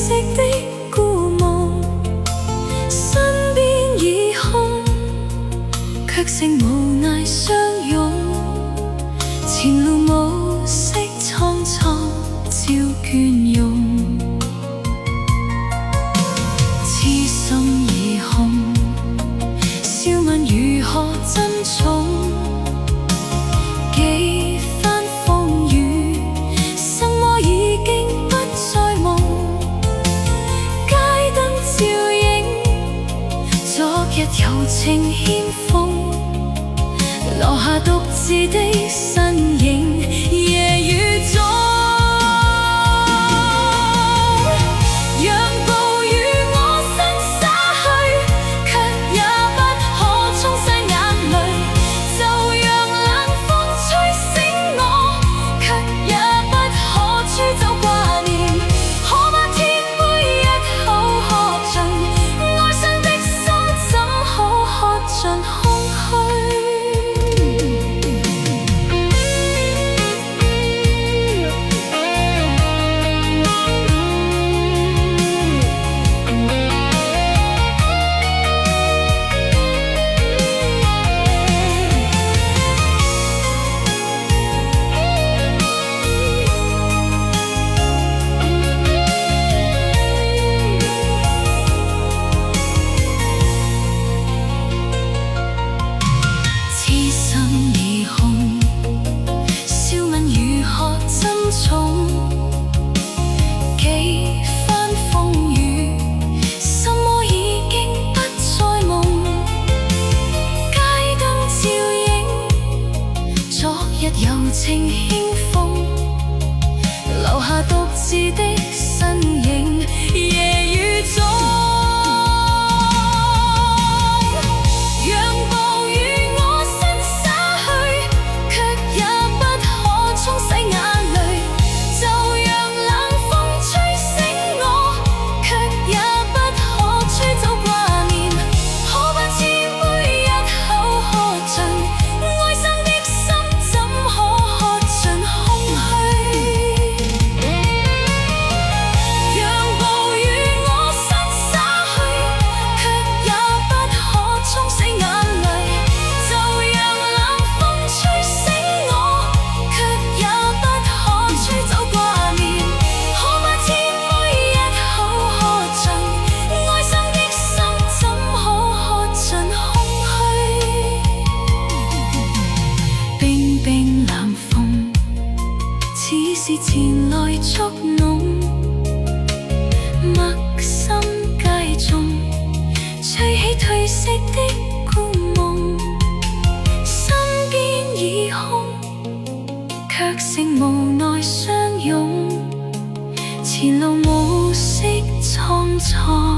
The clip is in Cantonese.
色的故夢，身邊已空，卻剩無奈相擁。前路暮色蒼蒼，照倦容。痴心已空，笑問如何珍重。幾番風雨，什麼已經不再夢。街燈照映，昨日柔情欠奉，留下獨自的身影，夜雨中。柔情輕風，留下獨自的身影，夜雨中。讓暴雨我身灑去，卻也不可沖洗眼淚。就讓冷風吹醒我，卻也不可吹走掛念。可把千杯一口喝盡，愛生的心怎可喝盡空虛？讓暴雨我身灑去，卻也不可沖洗眼淚。就讓冷風吹醒我，卻也不可吹走掛念。可把千杯一口喝盡，愛生的心怎可喝盡空虛？冰冰冷風，似是前來捉弄，陌心街中，吹起褪色的故夢。身邊已空，卻剩無奈相擁。前路暮色蒼蒼。